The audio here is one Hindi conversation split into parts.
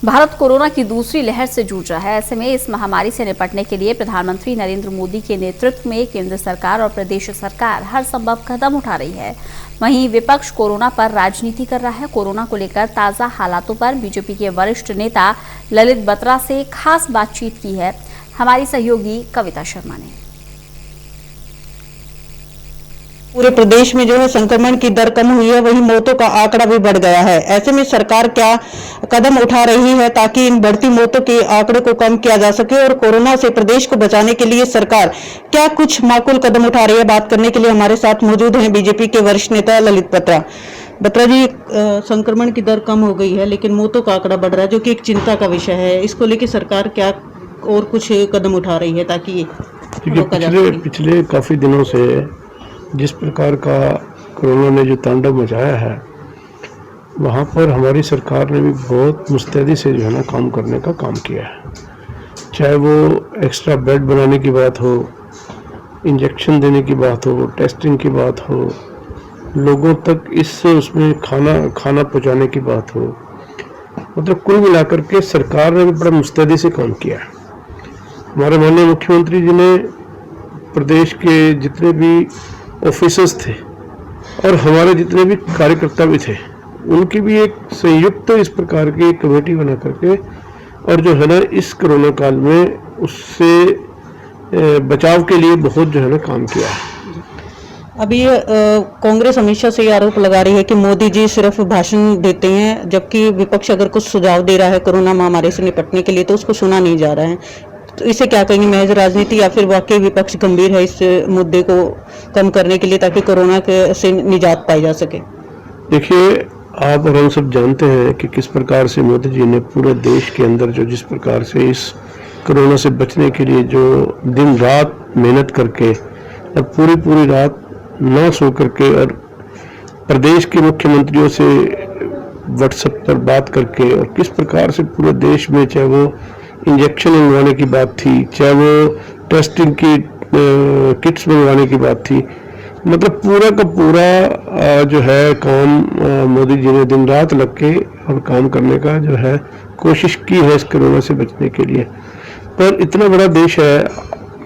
भारत कोरोना की दूसरी लहर से जूझ रहा है। ऐसे में इस महामारी से निपटने के लिए प्रधानमंत्री नरेंद्र मोदी के नेतृत्व में केंद्र सरकार और प्रदेश सरकार हर संभव कदम उठा रही है। वहीं विपक्ष कोरोना पर राजनीति कर रहा है। कोरोना को लेकर ताजा हालातों पर बीजेपी के वरिष्ठ नेता ललित बत्रा से खास बातचीत की है हमारी सहयोगी कविता शर्मा ने। पूरे प्रदेश में जो है संक्रमण की दर कम हुई है, वहीं मौतों का आंकड़ा भी बढ़ गया है। ऐसे में सरकार क्या कदम उठा रही है ताकि इन बढ़ती मौतों के आंकड़े को कम किया जा सके और कोरोना से प्रदेश को बचाने के लिए सरकार क्या कुछ माकूल कदम उठा रही है, बात करने के लिए हमारे साथ मौजूद हैं बीजेपी के वरिष्ठ नेता ललित बत्रा। बत्रा जी, संक्रमण की दर कम हो गई है लेकिन मौतों का आंकड़ा बढ़ रहा है, जो कि एक चिंता का विषय है। इसको लेकर सरकार क्या और कुछ कदम उठा रही है ताकि ये रोका जा सके? पिछले काफी दिनों से जिस प्रकार का कोरोना ने जो तांडव मचाया है, वहाँ पर हमारी सरकार ने भी बहुत मुस्तैदी से जो है ना काम करने का काम किया है। चाहे वो एक्स्ट्रा बेड बनाने की बात हो, इंजेक्शन देने की बात हो, टेस्टिंग की बात हो, लोगों तक उसमें खाना पहुँचाने की बात हो, मतलब कुल मिलाकर के सरकार ने भी बड़ा मुस्तैदी से काम किया है। हमारे माननीय मुख्यमंत्री जी ने प्रदेश के जितने भी ऑफिसर्स थे और हमारे जितने भी कार्यकर्ता भी थे, उनकी भी एक संयुक्त इस प्रकार की एक कमेटी बना करके और जो है ना इस कोरोना काल में उससे बचाव के लिए बहुत जो है ना काम किया है। अभी कांग्रेस हमेशा से ये आरोप लगा रही है कि मोदी जी सिर्फ भाषण देते हैं, जबकि विपक्ष अगर कुछ सुझाव दे रहा है कोरोना महामारी से निपटने के लिए तो उसको सुना नहीं जा रहा है। तो इसे क्या कहेंगे, महज राजनीति या फिर वाकई विपक्ष गंभीर है इस मुद्दे को कम करने के लिए ताकि कोरोना से निजात पाई जा सके? देखिए, आप और हम सब जानते हैं कि किस प्रकार से मोदी जी ने पूरे देश के अंदर जो जिस प्रकार से इस कोरोना से बचने के लिए जो दिन रात मेहनत करके और पूरी रात ना सो करके और प्रदेश के मुख्यमंत्रियों से व्हाट्सएप पर बात करके और किस प्रकार से पूरे देश में, चाहे वो इंजेक्शन मंगवाने की बात थी, चाहे वो टेस्टिंग की किट्स मंगवाने की बात थी, मतलब पूरा का पूरा जो है काम मोदी जी ने दिन रात लग के और काम करने का जो है कोशिश की है इस कोरोना से बचने के लिए। पर इतना बड़ा देश है,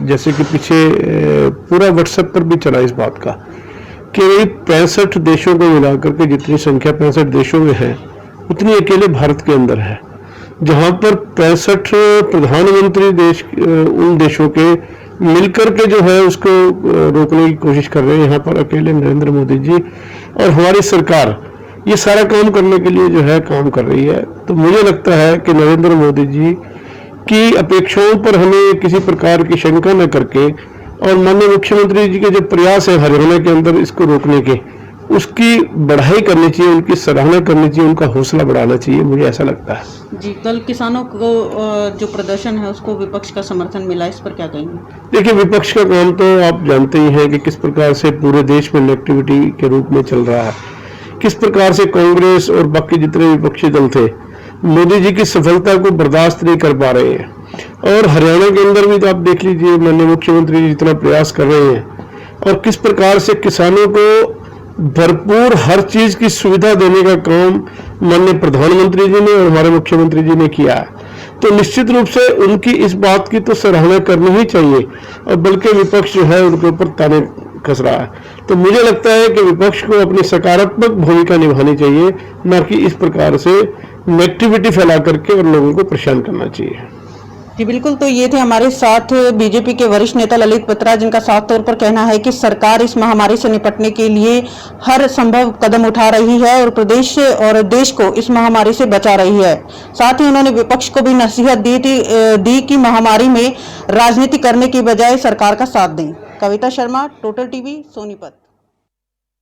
जैसे कि पीछे पूरा व्हाट्सएप पर भी चला इस बात का कि 65 देशों को मिलाकर के जितनी संख्या 65 देशों में है उतनी अकेले भारत के अंदर है, जहां पर 65 प्रधानमंत्री देश उन देशों के मिलकर के जो है उसको रोकने की कोशिश कर रहे हैं। यहाँ पर अकेले नरेंद्र मोदी जी और हमारी सरकार ये सारा काम करने के लिए जो है काम कर रही है। तो मुझे लगता है कि नरेंद्र मोदी जी की अपेक्षाओं पर हमें किसी प्रकार की शंका न करके और माननीय मुख्यमंत्री जी के जो प्रयास है हरियाणा के अंदर इसको रोकने के, उसकी बढ़ाई करनी चाहिए, उनकी सराहना करनी चाहिए, उनका हौसला बढ़ाना चाहिए, मुझे ऐसा लगता है। जी, कल किसानों को जो प्रदर्शन है उसको विपक्ष का समर्थन मिला, इस पर क्या कहेंगे? देखिए, विपक्ष का काम तो आप जानते ही हैं कि किस प्रकार से पूरे देश में नेगेटिविटी के रूप में चल रहा है, किस प्रकार से कांग्रेस और बाकी जितने विपक्षी दल थे मोदी जी की सफलता को बर्दाश्त नहीं कर पा रहे हैं। और हरियाणा के अंदर भी तो आप देख लीजिए, माननीय मुख्यमंत्री जी जितना प्रयास कर रहे हैं और किस प्रकार से किसानों को भरपूर हर चीज की सुविधा देने का काम माननीय प्रधानमंत्री जी ने और हमारे मुख्यमंत्री जी ने किया है। तो निश्चित रूप से उनकी इस बात की तो सराहना करनी ही चाहिए, और बल्कि विपक्ष जो है उनके ऊपर ताने कस रहा है। तो मुझे लगता है कि विपक्ष को अपनी सकारात्मक भूमिका निभानी चाहिए, न कि इस प्रकार से नेगेटिविटी फैला करके और लोगों को परेशान करना चाहिए। जी बिल्कुल, तो ये थे हमारे साथ बीजेपी के वरिष्ठ नेता ललित बत्रा, जिनका साफ तौर पर कहना है कि सरकार इस महामारी से निपटने के लिए हर संभव कदम उठा रही है और प्रदेश और देश को इस महामारी से बचा रही है। साथ ही उन्होंने विपक्ष को भी नसीहत दी कि महामारी में राजनीति करने की बजाय सरकार का साथ दें। Kavita Sharma, total TV, Sonipat.